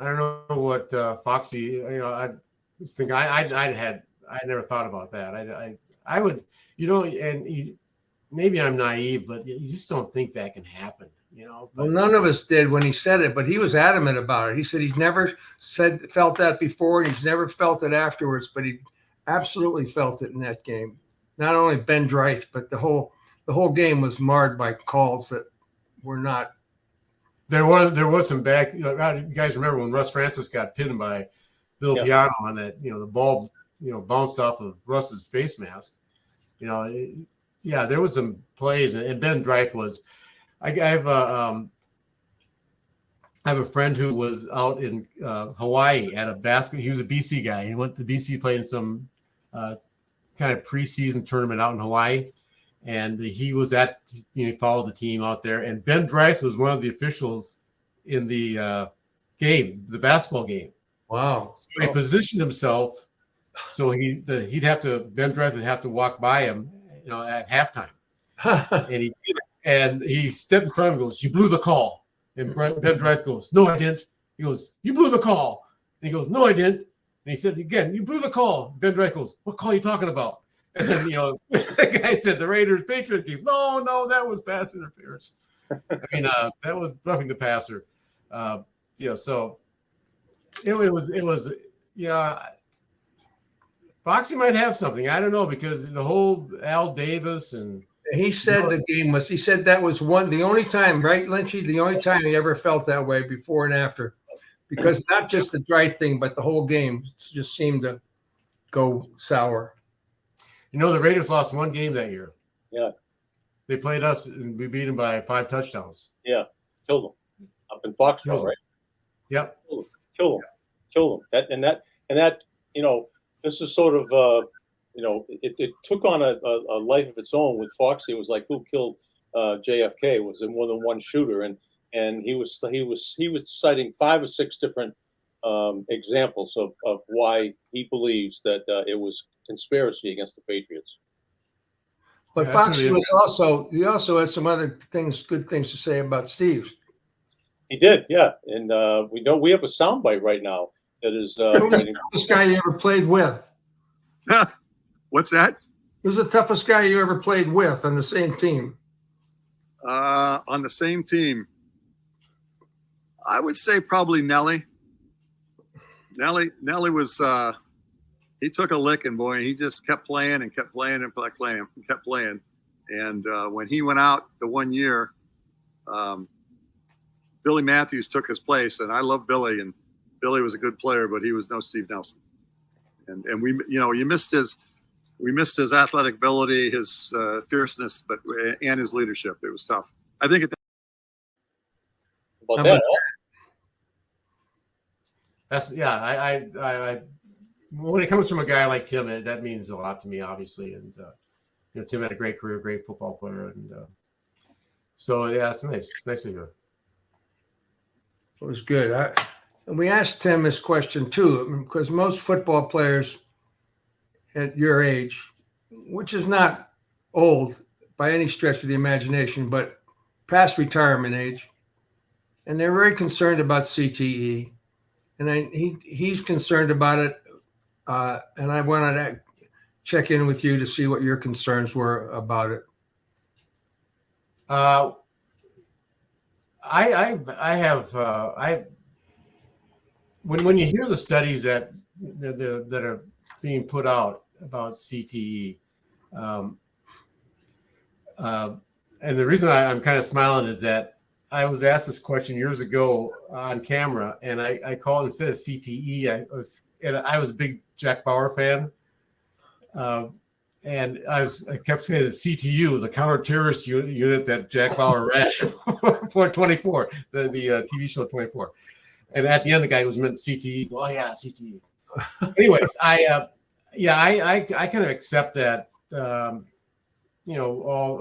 don't know what Foxy. I was thinking I never thought about that. I would, maybe I'm naive, but you just don't think that can happen. Well, none of us did when he said it, but he was adamant about it. He said he's never felt that before, and he's never felt it afterwards, but he absolutely felt it in that game. Not only Ben Dreith, but the whole game was marred by calls that were not. There was some bad. You guys remember when Russ Francis got pinned by Bill Piano on that? The ball bounced off of Russ's face mask. There was some plays, and Ben Dreith was. I have a friend who was out in Hawaii at a basket. He was a BC guy. He went to BC, played in some kind of preseason tournament out in Hawaii, and he was he followed the team out there. And Ben Dreith was one of the officials in the game, the basketball game. Wow! So he positioned himself so Ben Dreith would have to walk by him, at halftime, and he did it. And he stepped in front of him and goes, "You blew the call." And Ben Dreith goes, "No, I didn't." He goes, "You blew the call." And he goes, "No, I didn't." And he said again, "You blew the call." Ben Dreith goes, "What call are you talking about?" And then, the guy said, "The Raiders Patriots game." No, that was pass interference. That was roughing the passer. So it was Foxy might have something. I don't know, because the whole Al Davis and he said he said that was the only time, right, Lynchy? The only time he ever felt that way, before and after, because not just the dry thing, but the whole game just seemed to go sour. The Raiders lost one game that year. Yeah. They played us and we beat them by 5 touchdowns. Yeah. Killed them up in Foxborough, right? Yep. Kill them. That, this is sort of, it took on a life of its own with Foxy. It was like, who killed JFK? It was a more than one shooter, and he was citing 5 or 6 different examples of why he believes that it was conspiracy against the Patriots. But Foxy he also had some other good things to say about Steve. He did, yeah, and we have a soundbite right now that is. This guy you ever played with? What's that? Who's the toughest guy you ever played with on the same team? On the same team, I would say probably Nelly. Nelly was he took a licking, boy, and he just kept playing and kept playing and kept playing. And when he went out the one year, Billy Matthews took his place, and I love Billy, and Billy was a good player, but he was no Steve Nelson. And we missed his athletic ability, his fierceness, and his leadership. It was tough. I think About that. That's I when it comes from a guy like Tim, that means a lot to me, obviously. And Tim had a great career, great football player, and so it's nice to hear. It was good. And we asked Tim this question too, because most football players at your age, which is not old by any stretch of the imagination, but past retirement age, and they're very concerned about CTE, and he's concerned about it, and I wanted to check in with you to see what your concerns were about it. When you hear the studies that are being put out about CTE, and the reason I'm kind of smiling is that I was asked this question years ago on camera, and I called instead of CTE. I was a big Jack Bauer fan, and I kept saying the CTU, the counter-terrorist unit that Jack Bauer ran for 24, the TV show 24. And at the end, the guy was meant CTE. Oh yeah, CTE. Anyways, I kind of accept that. All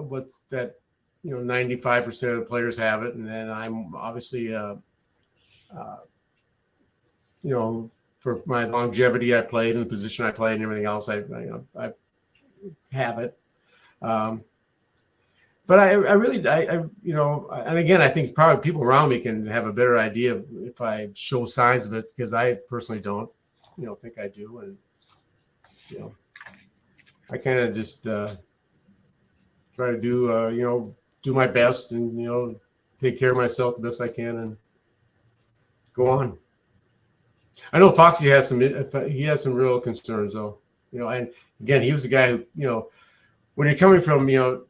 what that 95% of the players have it, and then I'm obviously for my longevity I played in the position I played and everything else, I have it. But But I really, you know, and again, I think probably people around me can have a better idea if I show signs of it, because I personally don't, you know, think I do. And, you know, I kind of just try to do, you know, do my best and, you know, take care of myself the best I can and go on. I know Foxy has some real concerns though, you know, and again, he was the guy who, you know, when you're coming from, you know,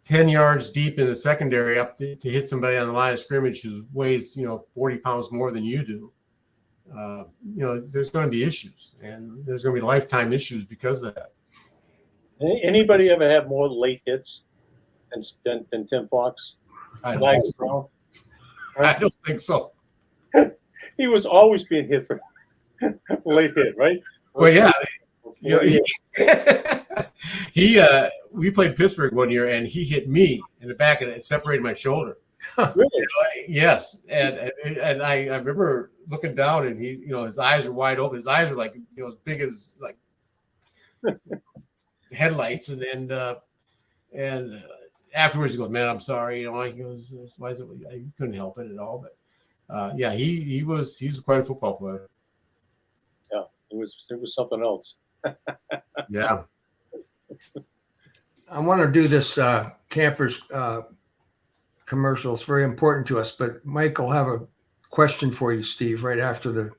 10 yards deep in the secondary up to hit somebody on the line of scrimmage who weighs, you know, 40 pounds more than you do, you know, there's going to be issues, and there's going to be lifetime issues because of that. Anybody ever have more late hits than Tim Fox? I don't think so. He was always being hit for late hit, right? Well, yeah. You know, we played Pittsburgh one year, and he hit me in the back, and it separated my shoulder. Really? You know, yes, and I remember looking down, and he, you know, his eyes are wide open. His eyes are like, you know, as big as like headlights, and afterwards he goes, "Man, I'm sorry." You know, he goes, "Why is it?" I couldn't help it at all, but yeah, he was quite a football player. Yeah, it was something else. Yeah. I want to do this Campers commercial. It's very important to us, but Mike will have a question for you, Steve, right after the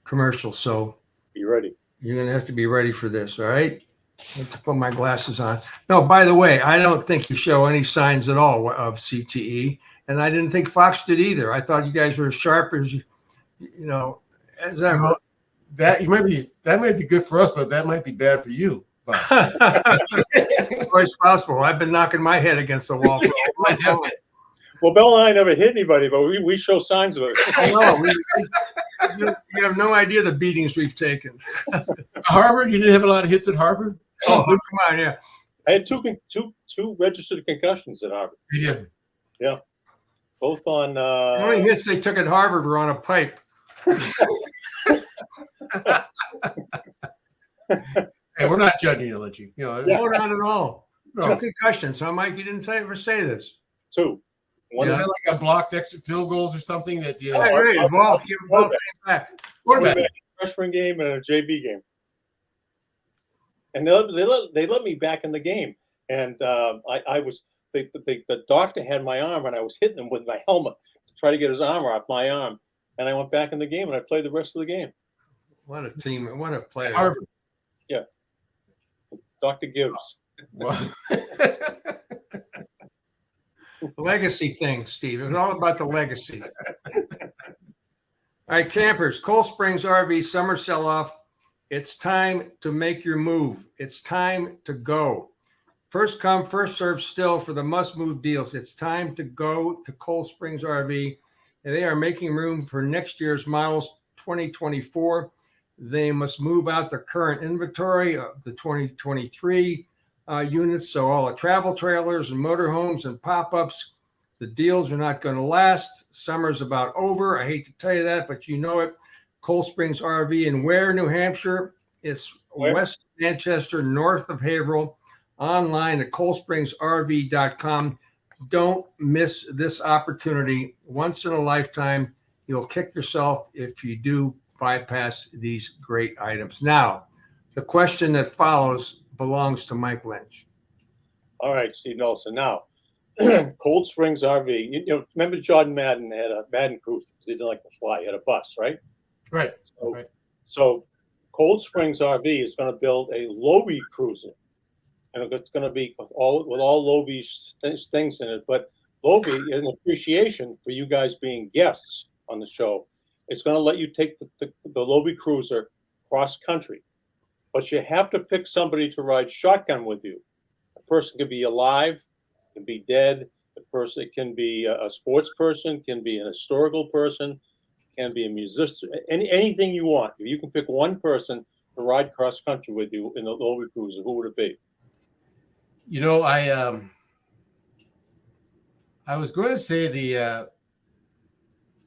commercial. So Be ready. you're going to have to be ready for this. All right. I have to put my glasses on. No, by the way, I don't think you show any signs at all of CTE, and I didn't think Fox did either. I thought you guys were as sharp as you know, as ever. Well, that might be good for us, but that might be bad for you. It's possible. I've been knocking my head against the wall for a long time. Well, Bell and I never hit anybody, but we show signs of it. I know. You have no idea the beatings we've taken. Harvard, you didn't have a lot of hits at Harvard? Oh, come on, yeah. I had two registered concussions at Harvard. Yeah. Yeah, both on. The only hits they took at Harvard were on a pipe. Hey, we're not judging you, Lynchy. You know, No, not at all. No. 2 concussions, huh, Mike? You didn't ever say this. Two. One is is that like a blocked extra field goals or something that you know? Right. The ball came back. Quarterback. freshman game and a JV game. And they let me back in the game. And the doctor had my arm, and I was hitting him with my helmet to try to get his arm off my arm. And I went back in the game, and I played the rest of the game. What a team. What a player. Harvard. Yeah. Dr. Gibbs. Legacy thing, Steve. It was all about the legacy. All right, campers, Cold Springs RV summer sell-off. It's time to make your move. It's time to go. First come, first serve still for the must-move deals. It's time to go to Cold Springs RV. And they are making room for next year's models 2024. They must move out the current inventory of the 2023 units. So all the travel trailers and motorhomes and pop-ups, the deals are not going to last. Summer's about over. I hate to tell you that, but you know it. Cold Springs RV in Ware, New Hampshire. It's west of Manchester, north of Haverhill. Online at coldspringsrv.com. Don't miss this opportunity. Once in a lifetime. You'll kick yourself if you do bypass these great items. Now, the question that follows belongs to Mike Lynch. All right, Steve Nelson. Now, Cold Springs RV. You know, remember Jordan Madden had a Madden cruiser because he didn't like to fly. He had a bus, right? Right. So Cold Springs RV is going to build a Lobie cruiser, and it's going to be with all Lobie's things in it. But Lobie, in appreciation for you guys being guests on the show, it's going to let you take the Lobie cruiser cross country, but you have to pick somebody to ride shotgun with you. A person can be alive, can be dead. A person can be a sports person, can be an historical person, can be a musician. Anything you want. If you can pick one person to ride cross country with you in the Lobie cruiser, who would it be? You know, I was going to say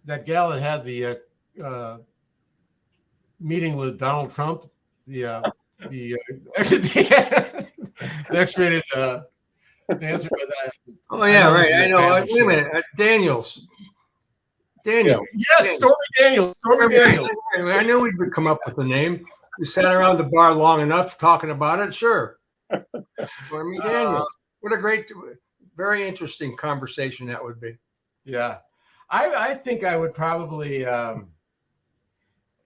that gal that had the meeting with Donald Trump, the X-rated The answer to that. Oh yeah, this right. is a I know. family Wait a minute, show. Daniels. Daniels. Yes, Stormy Daniels. Stormy Daniels. I knew we would come up with a name. We sat around the bar long enough talking about it. Sure. Stormy Daniels. What a great, very interesting conversation that would be. Yeah. I think I would probably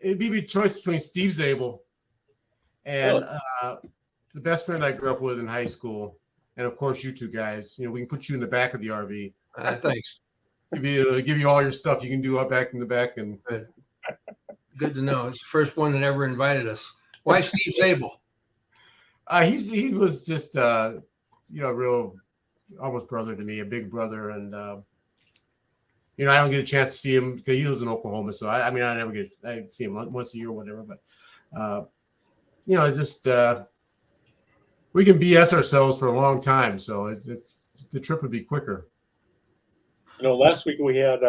it'd be a choice between Steve Zabel and the best friend I grew up with in high school, and of course you two guys. We can put you in the back of the RV. Thanks. Give you all your stuff you can do out back in the back. And good to know. It's the first one that ever invited us. Why Steve Zabel? He was just real almost brother to me, a big brother, and I don't get a chance to see him because he lives in Oklahoma. So I see him once a year or whatever. But it's just we can BS ourselves for a long time, so it's the trip would be quicker. Last week we had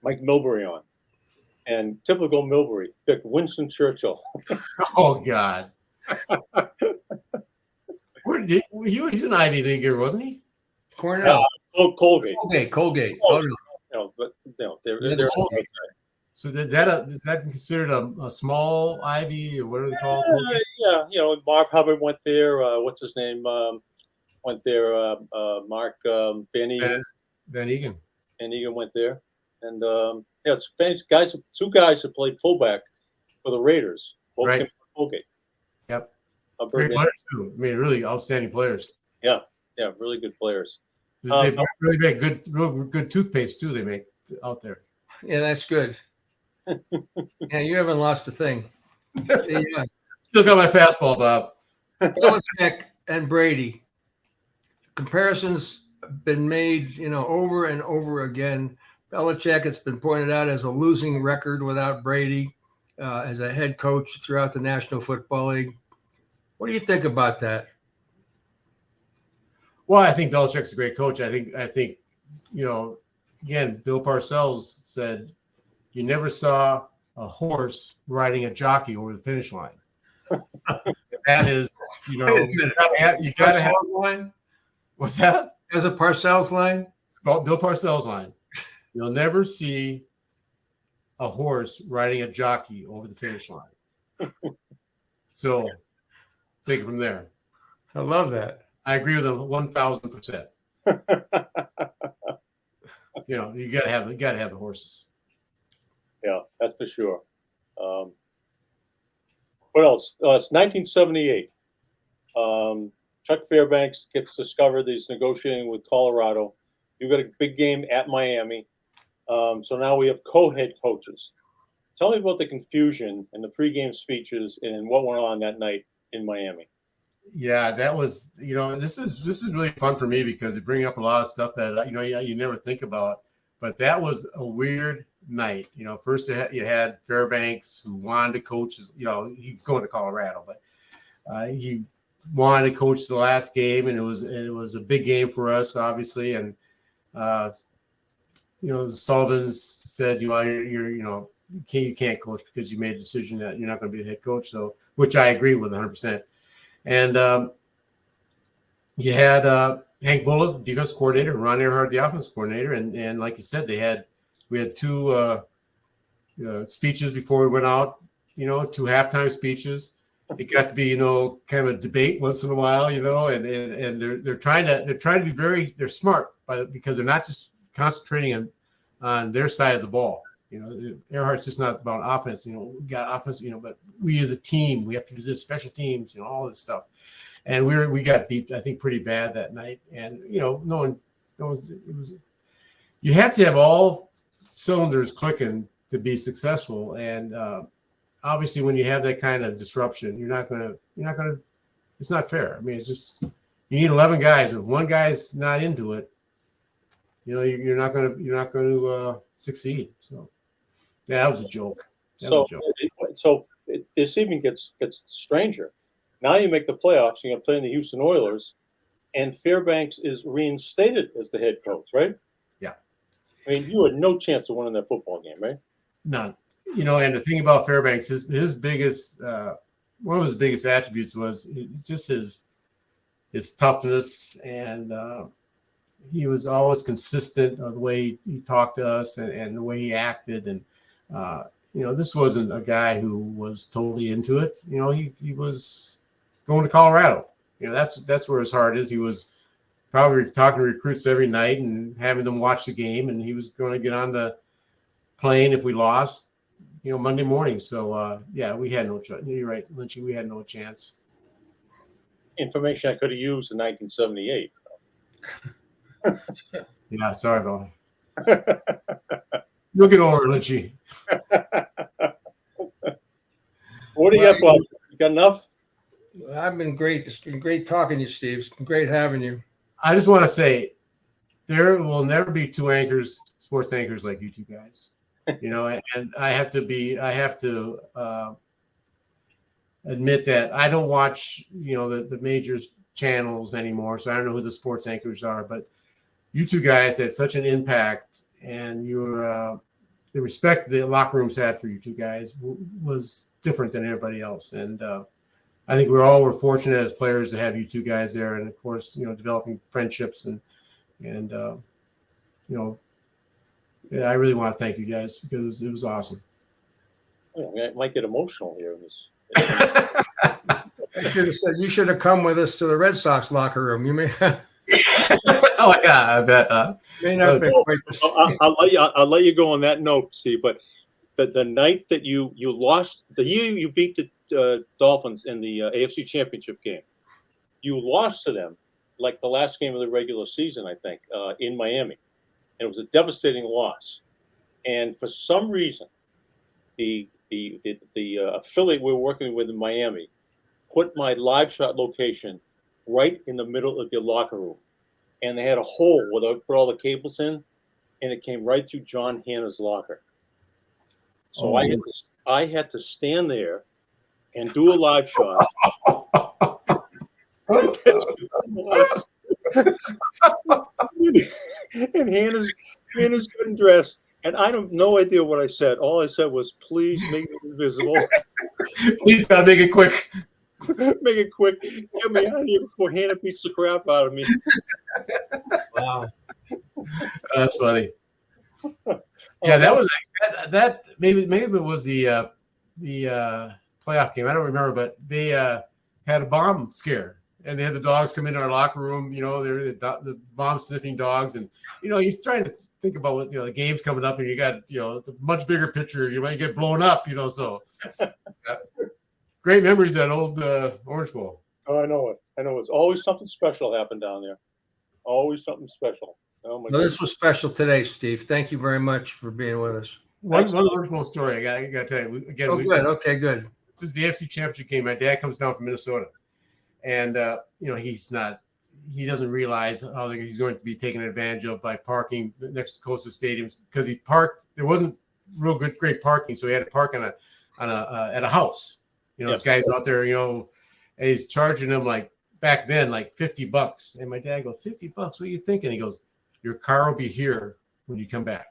Mike Milbury on, and typical Milbury picked Winston Churchill. Oh God. He's an Ivy Leaguer, wasn't he? Cornell. Colgate. Colgate. They're So is that considered a small Ivy, or what are they called? Yeah, Marv Hubbard went there. What's his name? Went there. Mark Van Egan. Van Egan. Van Egan went there, and it's guys. Two guys who played fullback for the Raiders. Both came from Colgate. Yep. Great players too. I mean, really outstanding players. Yeah, really good players. They really make good toothpaste too. They make out there. Yeah, that's good. Yeah, you haven't lost a thing. Yeah. Still got my fastball, Bob. Belichick and Brady. Comparisons have been made, over and over again. Belichick, it's been pointed out, as a losing record without Brady as a head coach throughout the National Football League. What do you think about that? Well, I think Belichick's a great coach. I think again, Bill Parcells said you never saw a horse riding a jockey over the finish line. That is, you got to have line. What's that? As a Parcells line? Bill Parcells line. You'll never see a horse riding a jockey over the finish line. So take it from there. I love that. I agree with him 1,000%. You gotta have the horses. Yeah, that's for sure. What else? It's 1978. Chuck Fairbanks gets discovered that he's negotiating with Colorado. You got a big game at Miami. So now we have co-head coaches. Tell me about the confusion and the pregame speeches and what went on that night in Miami. Yeah, that was, this is really fun for me because it brings up a lot of stuff that, you never think about. But that was a weird night. First you had Fairbanks, who wanted to coach. He's going to Colorado, but he wanted to coach the last game, and it was a big game for us, obviously. And the Sullivans said, you can't coach because you made a decision that you're not going to be the head coach. So, which I agree with 100%. And you had Hank Bullock, defense coordinator, and Ron Earhart, the offense coordinator, and like you said, we had two speeches before we went out. 2 halftime speeches. It got to be kind of a debate once in a while, and they're trying to be they're smart because they're not just concentrating on their side of the ball. Earhart's just not about offense. We got offense, but we as a team, we have to do this, special teams, all this stuff. And we got beat, I think, pretty bad that night. And no one you have to have all cylinders clicking to be successful. And obviously, when you have that kind of disruption, you're not gonna. It's not fair. I mean, it's just you need 11 guys. If one guy's not into it, you're not going to succeed. So, yeah, that was a joke. This even gets stranger. Now you make the playoffs. You're going to play in the Houston Oilers, and Fairbanks is reinstated as the head coach, right? Yeah. I mean, you had no chance of winning that football game, right? None. And the thing about Fairbanks, his biggest one of his biggest attributes was just his his toughness, and he was always consistent of the way he talked to us and the way he acted. And this wasn't a guy who was totally into it. He was going to Colorado. That's where his heart is. He was probably talking to recruits every night and having them watch the game, and he was going to get on the plane if we lost, Monday morning. So we had no chance. You're right, Lynchy. We had no chance. Information I could have used in 1978. Yeah, sorry about it. You'll get over it, Lynchy. What do you got, Bob? You got enough? I've been great. It's been great talking to you, Steve. It's been great having you. I just want to say there will never be two sports anchors like you two guys. And I have to admit that I don't watch, the major channels anymore, so I don't know who the sports anchors are, but you two guys had such an impact, and the respect the locker rooms had for you two guys was different than everybody else. And I think we're fortunate as players to have you two guys there, and of course, developing friendships and I really want to thank you guys because it was awesome. I might get emotional here in this. You should have come with us to the Red Sox locker room. You may have. Oh yeah, I bet. May not be quite I'll let you go on that note, Steve. But the night that you lost, the year you beat the Dolphins in the AFC Championship game, you lost to them like the last game of the regular season, I think, in Miami. And it was a devastating loss. And for some reason, the affiliate we were working with in Miami put my live shot location right in the middle of your locker room. And they had a hole where they put all the cables in, and it came right through John Hanna's locker. So I had to stand there and do a live shot. And Hannah's getting dressed, and I have no idea what I said. All I said was, "Please make me invisible. Please gotta make it quick. Make it quick. Get me out of here before Hannah beats the crap out of me." Wow, that's funny. Yeah, that was that. Maybe it was the playoff game. I don't remember, but they had a bomb scare. And they had the dogs come into our locker room, they're the bomb sniffing dogs. And, he's trying to think about what, the game's coming up and you got, the much bigger picture, you might get blown up, so. Great memories of that old Orange Bowl. Oh, I know it. It's always something special happened down there. Always something special. Oh, my well, this was special today, Steve. Thank you very much for being with us. One Orange Bowl story I got to tell you. Again, good. Okay, good. This is the AFC Championship game. My dad comes down from Minnesota. And, he doesn't realize how he's going to be taken advantage of by parking next to closest stadiums because he parked. There wasn't great parking. So he had to park at a house. This guy's out there, and he's charging him back then, $50. And my dad goes, $50? What are you thinking? He goes, your car will be here when you come back.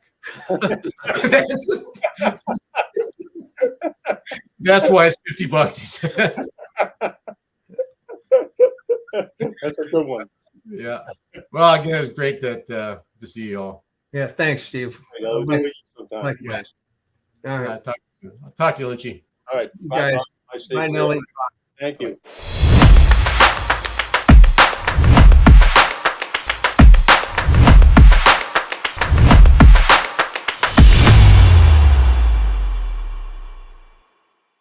That's why it's $50, he said. That's a good one. Yeah. Well, again, it's great to see you all. Yeah, thanks, Steve. All right. I'll talk to you, Lynchy. All right. Bye, guys. Bye, Steve. Bye, Nelly. Thank you.